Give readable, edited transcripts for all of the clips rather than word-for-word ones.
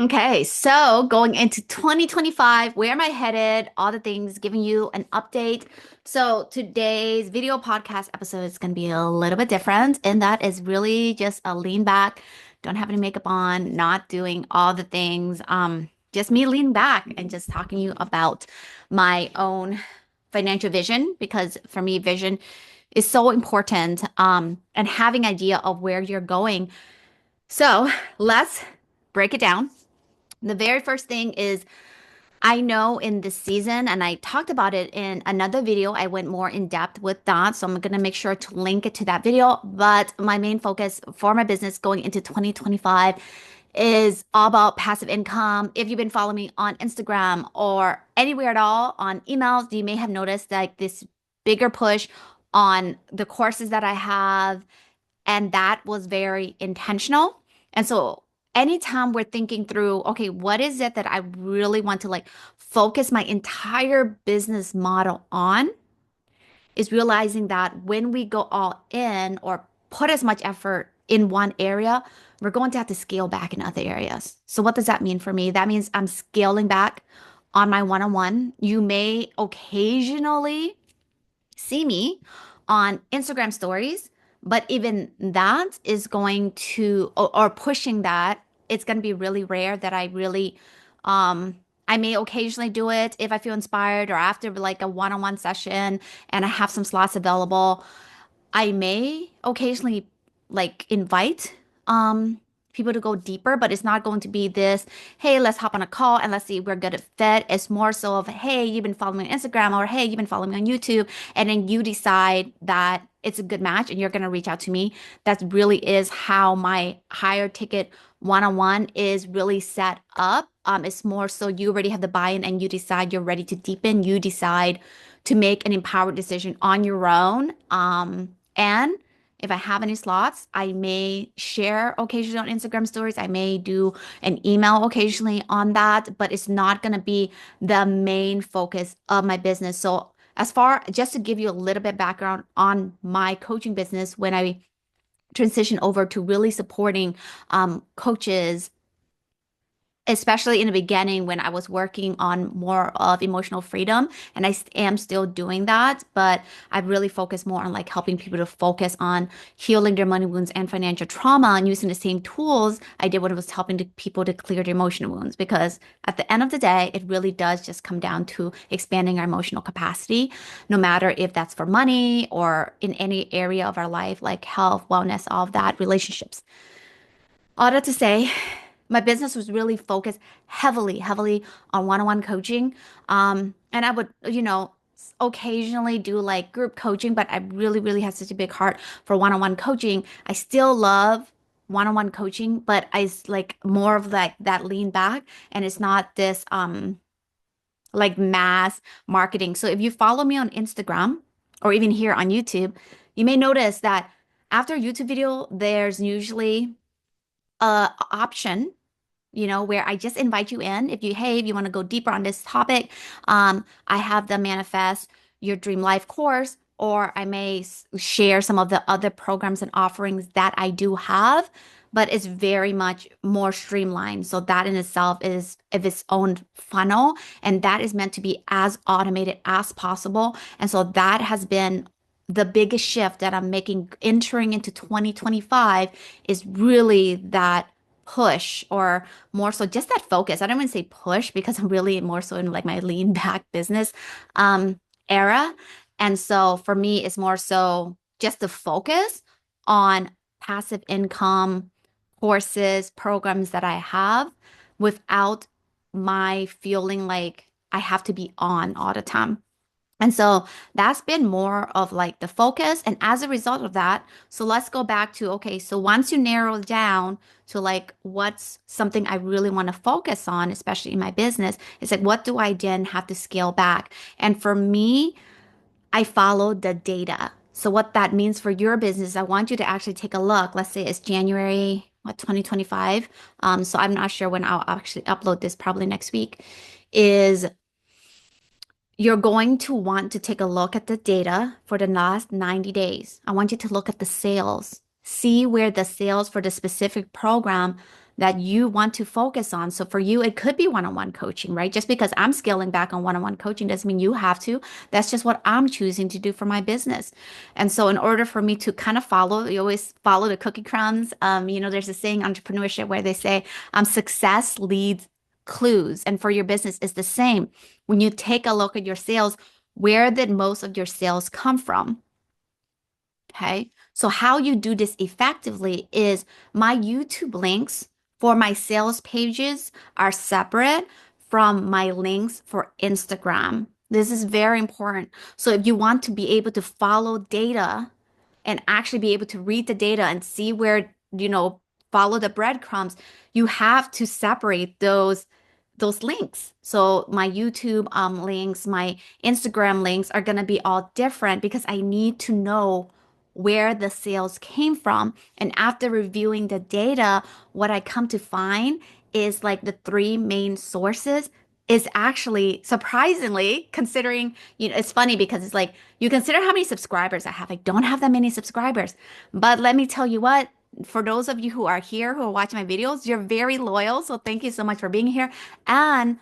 Okay, so going into 2025, where am I headed? All the things, giving you an update. So today's video podcast episode is going to be a little bit different, and that is really just a lean back, don't have any makeup on, not doing all the things. Just me leaning back and just talking to you about my own financial vision because for me, vision is so important. And having idea of where you're going. So let's break it down. The very first thing is I know in this season, and I talked about it in another video, I went more in depth with that. So I'm going to make sure to link it to that video. But my main focus for my business going into 2025 is all about passive income. If you've been following me on Instagram or anywhere at all on emails, you may have noticed like this bigger push on the courses that I have and that was very intentional. And so anytime we're thinking through, okay, what is it that I really want to like focus my entire business model on is realizing that when we go all in or put as much effort in one area, we're going to have to scale back in other areas. So what does that mean for me? That means I'm scaling back on my one-on-one. You may occasionally see me on Instagram stories, but even that is going to, or pushing that, it's going to be really rare that I really, um, I may occasionally do it if I feel inspired or after like a one-on-one session and I have some slots available. I may occasionally like invite people to go deeper, but it's not going to be this, hey, let's hop on a call and let's see if we're good at fit. It's more so of, hey, you've been following me on Instagram or hey, you've been following me on YouTube, and then you decide that it's a good match and you're gonna reach out to me. That really is how my higher ticket one-on-one is really set up. It's more so you already have the buy-in and you decide you're ready to deepen. You decide to make an empowered decision on your own. And if I have any slots, I may share occasionally on Instagram stories. I may do an email occasionally on that, but it's not going to be the main focus of my business. So, as far just to give you a little bit background on my coaching business, when I transition over to really supporting coaches especially in the beginning when I was working on more of emotional freedom, and am still doing that, but I've really focused more on like helping people to focus on healing their money wounds and financial trauma and using the same tools I did when I was helping people to clear their emotional wounds. Because at the end of the day, it really does just come down to expanding our emotional capacity, no matter if that's for money or in any area of our life, like health, wellness, all of that, relationships. All that to say, my business was really focused heavily on one-on-one coaching. And I would, occasionally do like group coaching, but I really have such a big heart for one-on-one coaching. I still love one-on-one coaching, but like more of like that lean back and it's not this like mass marketing. So if you follow me on Instagram or even here on YouTube, you may notice that after a YouTube video, there's usually a option where I just invite you in. If you want to go deeper on this topic, I have the Manifest Your Dream Life course, or I may share some of the other programs and offerings that I do have, but it's very much more streamlined. So that in itself is of its own funnel, and that is meant to be as automated as possible. And so that has been the biggest shift that I'm making entering into 2025 is really that push or more so just that focus. I don't even say push because I'm really more so in like my lean back business era. And so for me, it's more so just the focus on passive income courses, programs that I have without my feeling like I have to be on all the time. And so that's been more of like the focus. And as a result of that, so let's go back to, okay, so once you narrow it down to like what's something I really want to focus on, especially in my business, it's like, what do I then have to scale back? And for me, I follow the data. So what that means for your business, I want you to actually take a look. Let's say it's January, 2025. So I'm not sure when I'll actually upload this, probably next week, is you're going to want to take a look at the data for the last 90 days. I want you to look at the sales, see where the sales for the specific program that you want to focus on. So for you, it could be one-on-one coaching, right? Just because I'm scaling back on one-on-one coaching doesn't mean you have to. That's just what I'm choosing to do for my business. And so in order for me to kind of follow, you always follow the cookie crumbs. There's a saying in entrepreneurship where they say, success leads clues. And for your business, it's the same. When you take a look at your sales, where did most of your sales come from? Okay. So how you do this effectively is my YouTube links for my sales pages are separate from my links for Instagram. This is very important. So if you want to be able to follow data and actually be able to read the data and see where, follow the breadcrumbs, you have to separate those links. So my YouTube links, my Instagram links are going to be all different because I need to know where the sales came from. And after reviewing the data, what I come to find is like the three main sources is actually surprisingly considering, it's funny because it's like you consider how many subscribers I have. I don't have that many subscribers. But let me tell you what, for those of you who are here, who are watching my videos, you're very loyal. So thank you so much for being here and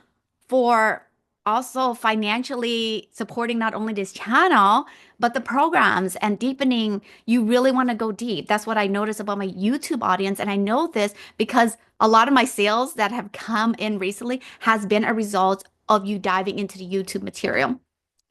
for also financially supporting not only this channel, but the programs and deepening. You really want to go deep. That's what I notice about my YouTube audience. And I know this because a lot of my sales that have come in recently has been a result of you diving into the YouTube material.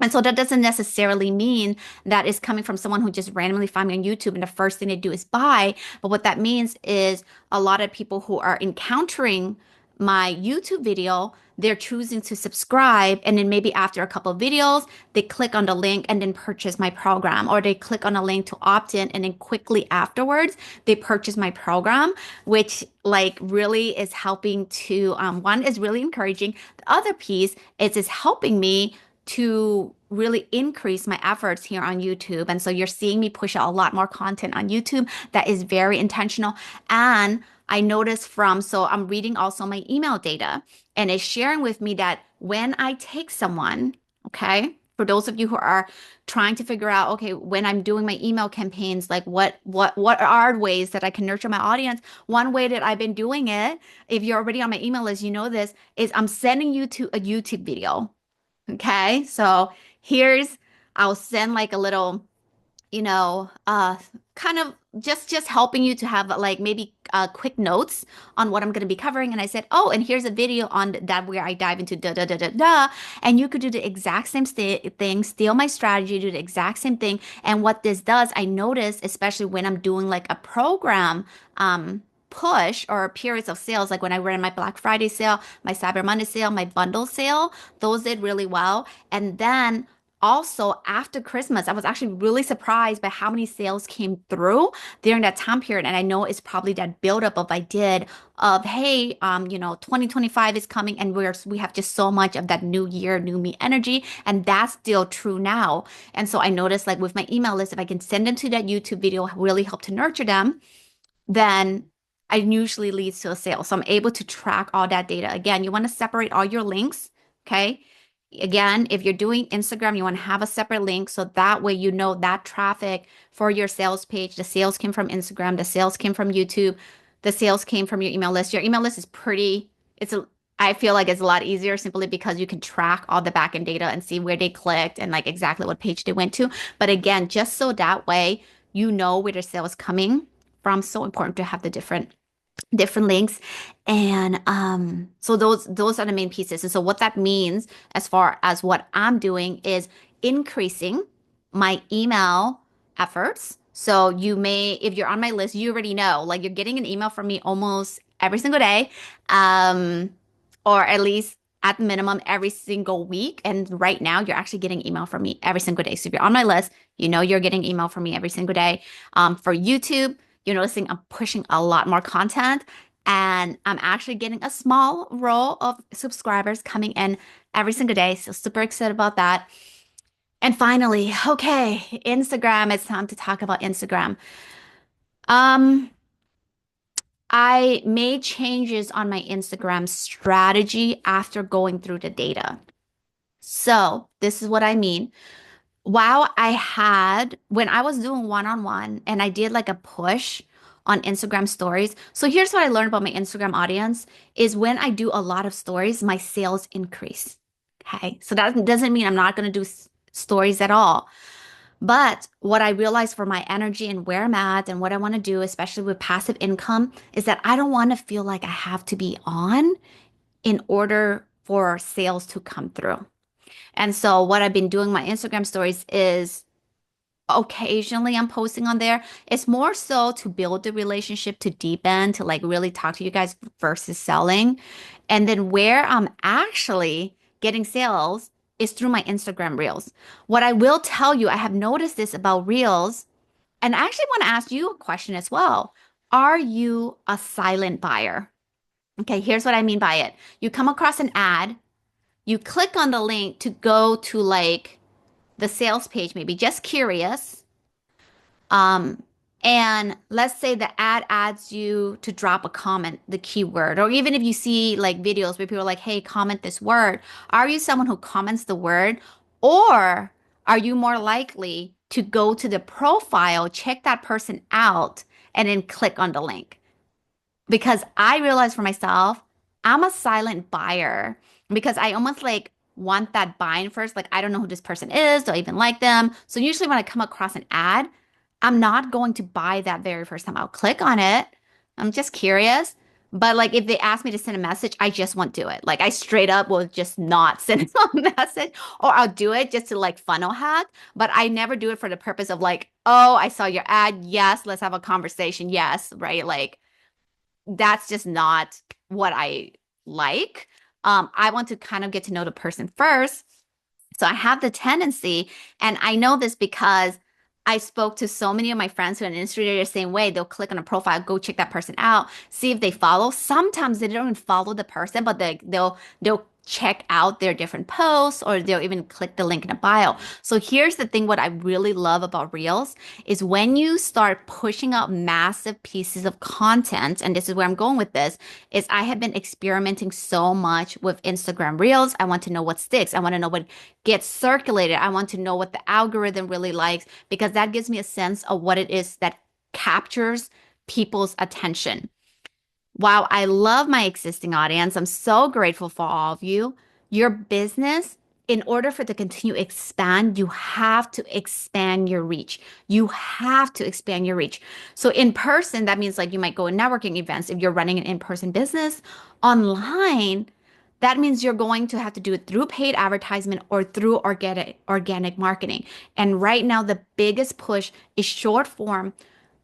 And so that doesn't necessarily mean that it's coming from someone who just randomly find me on YouTube and the first thing they do is buy. But what that means is a lot of people who are encountering my YouTube video, they're choosing to subscribe. And then maybe after a couple of videos, they click on the link and then purchase my program, or they click on a link to opt in. And then quickly afterwards, they purchase my program, which like really is helping to, one is really encouraging. The other piece is helping me to really increase my efforts here on YouTube. And so you're seeing me push out a lot more content on YouTube that is very intentional. And I noticed so I'm reading also my email data and it's sharing with me that when I take someone, okay, for those of you who are trying to figure out, okay, when I'm doing my email campaigns, like what are ways that I can nurture my audience? One way that I've been doing it, if you're already on my email list, you know this, is I'm sending you to a YouTube video. Okay, so here's, I'll send like a little, you know, uh, kind of just helping you to have like maybe quick notes on what I'm going to be covering. And I said, oh, and here's a video on that where I dive into da da da da da, and you could do the exact same thing, steal my strategy, do the exact same thing. And what this does, I notice, especially when I'm doing like a program, push or periods of sales, like when I ran my Black Friday sale, my Cyber Monday sale, my bundle sale, those did really well. And then also after Christmas, I was actually really surprised by how many sales came through during that time period. And I know it's probably that buildup of I did of, hey, 2025 is coming and we have just so much of that new year, new me energy. And that's still true now. And so I noticed like with my email list, if I can send them to that YouTube video, really help to nurture them, then it usually leads to a sale. So I'm able to track all that data. Again, you want to separate all your links. Okay. Again, if you're doing Instagram, you want to have a separate link. So that way, you know that traffic for your sales page, the sales came from Instagram, the sales came from YouTube, the sales came from your email list. Your email list is I feel like it's a lot easier simply because you can track all the backend data and see where they clicked and like exactly what page they went to. But again, just so that way, you know where the sale is coming from. So important to have the different links. And so those are the main pieces. And so what that means as far as what I'm doing is increasing my email efforts. So you may, if you're on my list, you already know, like you're getting an email from me almost every single day, um, or at least at the minimum every single week. And right now, you're actually getting email from me every single day. So if you're on my list, you know you're getting email from me every single day. For YouTube, you're noticing I'm pushing a lot more content and I'm actually getting a small roll of subscribers coming in every single day. So super excited about that. And finally, okay, Instagram. It's time to talk about Instagram. Um, I made changes on my Instagram strategy after going through the data. So this is what I mean. When I was doing one-on-one and I did like a push on Instagram stories. So here's what I learned about my Instagram audience is when I do a lot of stories, my sales increase. Okay. So that doesn't mean I'm not going to do stories at all. But what I realized for my energy and where I'm at and what I want to do, especially with passive income, is that I don't want to feel like I have to be on in order for sales to come through. And so what I've been doing my Instagram stories is occasionally I'm posting on there. It's more so to build the relationship, to deepen, to like really talk to you guys versus selling. And then where I'm actually getting sales is through my Instagram Reels. What I will tell you, I have noticed this about Reels, and I actually want to ask you a question as well. Are you a silent buyer? Okay, here's what I mean by it. You come across an ad, you click on the link to go to like the sales page, maybe just curious. Um, and let's say the ad adds you to drop a comment, the keyword, or even if you see like videos where people are like, hey, comment this word. Are you someone who comments the word? Or are you more likely to go to the profile, check that person out, and then click on the link? Because I realized for myself, I'm a silent buyer because I almost like want that buy-in first. Like, I don't know who this person is. Do I even like them? So usually when I come across an ad, I'm not going to buy that very first time. I'll click on it. I'm just curious. But like if they ask me to send a message, I just won't do it. Like I straight up will just not send a message or I'll do it just to like funnel hack. But I never do it for the purpose of like, oh, I saw your ad. Yes, let's have a conversation. Yes, right? Like that's just not what I like. I want to kind of get to know the person first. So I have the tendency, and I know this because I spoke to so many of my friends who are in the industry they're the same way. They'll click on a profile, go check that person out, see if they follow. Sometimes they don't even follow the person, but they'll check out their different posts or they'll even click the link in the bio. So here's the thing, what I really love about Reels is when you start pushing out massive pieces of content, and this is where I'm going with this, is I have been experimenting so much with Instagram Reels. I want to know what sticks. I want to know what gets circulated. I want to know what the algorithm really likes because that gives me a sense of what it is that captures people's attention. While I love my existing audience, I'm so grateful for all of you. Your business, in order for it to continue to expand, you have to expand your reach. You have to expand your reach. So in person, that means like you might go in networking events if you're running an in-person business. Online, that means you're going to have to do it through paid advertisement or through organic marketing. And right now, the biggest push is short form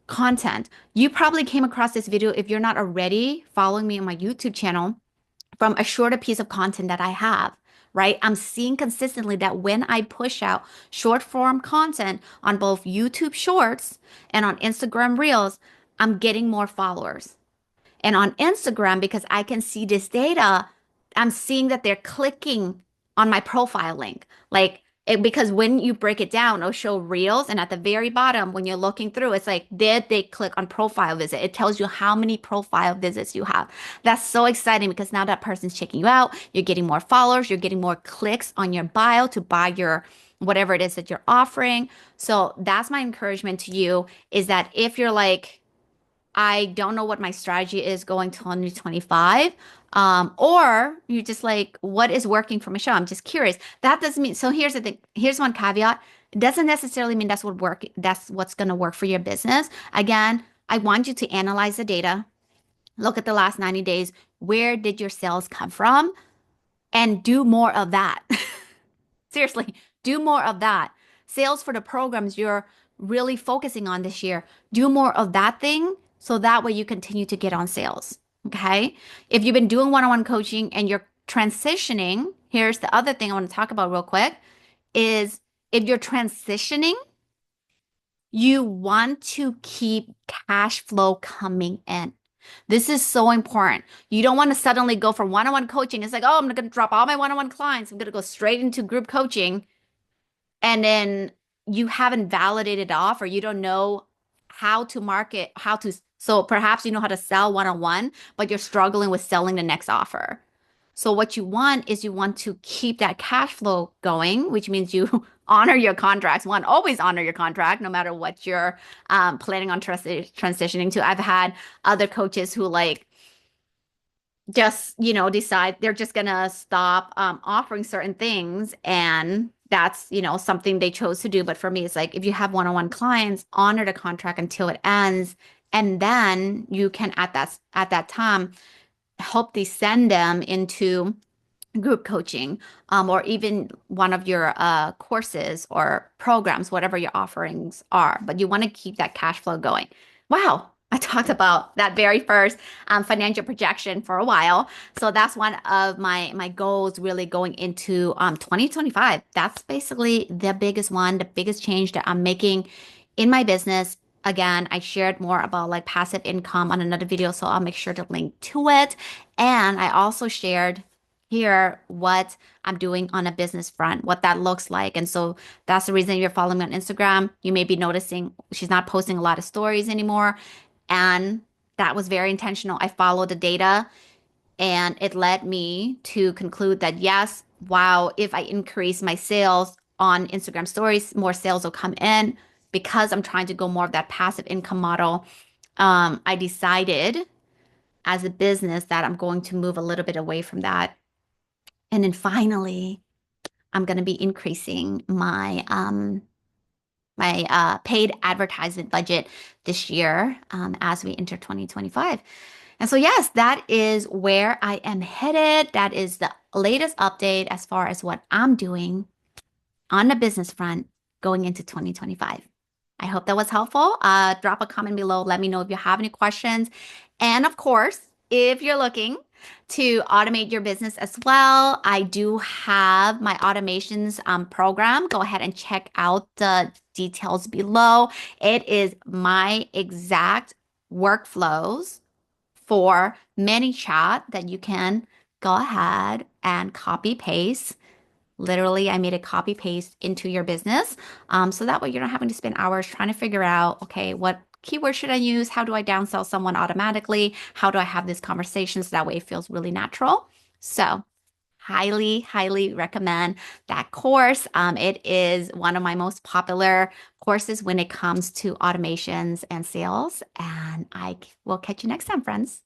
content. You probably came across this video if you're not already following me on my YouTube channel from a shorter piece of content that I have, right? I'm seeing consistently that when I push out short form content on both YouTube Shorts and on Instagram Reels, I'm getting more followers. And on Instagram, because I can see this data, I'm seeing that they're clicking on my profile link. Because when you break it down, it'll show reels. And at the very bottom, when you're looking through, it's like, did they click on profile visit? It tells you how many profile visits you have. That's so exciting because now that person's checking you out, you're getting more followers, you're getting more clicks on your bio to buy your whatever it is that you're offering. So that's my encouragement to you is that if you're like, I don't know what my strategy is going to 2025. Or you're just like, what is working for Michelle? I'm just curious. That doesn't mean, so here's the thing. Here's one caveat. It doesn't necessarily mean that's what's going to work for your business. Again, I want you to analyze the data, look at the last 90 days. Where did your sales come from? And do more of that. Seriously, do more of that. Sales for the programs you're really focusing on this year, do more of that thing so that way you continue to get on sales. Okay. If you've been doing one on one coaching and you're transitioning, here's the other thing I want to talk about real quick is if you're transitioning, you want to keep cash flow coming in. This is so important. You don't want to suddenly go from one on one coaching. It's like, oh, I'm going to drop all my one on one clients. I'm going to go straight into group coaching. And then you haven't validated off or you don't know how to market, so perhaps you know how to sell one on one, but you're struggling with selling the next offer. So what you want is you want to keep that cash flow going, which means you honor your contracts. One, always honor your contract, no matter what you're planning on transitioning to. I've had other coaches who like just, decide they're just gonna stop offering certain things, and that's, something they chose to do. But for me, it's like if you have one-on-one clients, honor the contract until it ends, and then you can at that time help they send them into group coaching, or even one of your courses or programs, whatever your offerings are. But you want to keep that cash flow going. Wow. I talked about that very first financial projection for a while. So that's one of my goals really going into 2025. That's basically the biggest one, the biggest change that I'm making in my business. Again, I shared more about like passive income on another video, so I'll make sure to link to it. And I also shared here what I'm doing on a business front, what that looks like. And so that's the reason you're following me on Instagram. You may be noticing she's not posting a lot of stories anymore. And that was very intentional. I followed the data, and it led me to conclude that yes, wow, if I increase my sales on Instagram stories, more sales will come in because I'm trying to go more of that passive income model. I decided as a business that I'm going to move a little bit away from that. And then finally, I'm going to be increasing my paid advertisement budget this year, as we enter 2025. And so, yes, that is where I am headed. That is the latest update as far as what I'm doing on the business front going into 2025. I hope that was helpful. Drop a comment below. Let me know if you have any questions. And of course, if you're looking to automate your business as well, I do have my automations program. Go ahead and check out the details below. It is my exact workflows for ManyChat that you can go ahead and copy paste. Literally, I made a copy paste into your business. So that way you're not having to spend hours trying to figure out, okay, what keyword should I use? How do I downsell someone automatically? How do I have these conversations? That way it feels really natural. So highly, highly recommend that course. It is one of my most popular courses when it comes to automations and sales. And I will catch you next time, friends.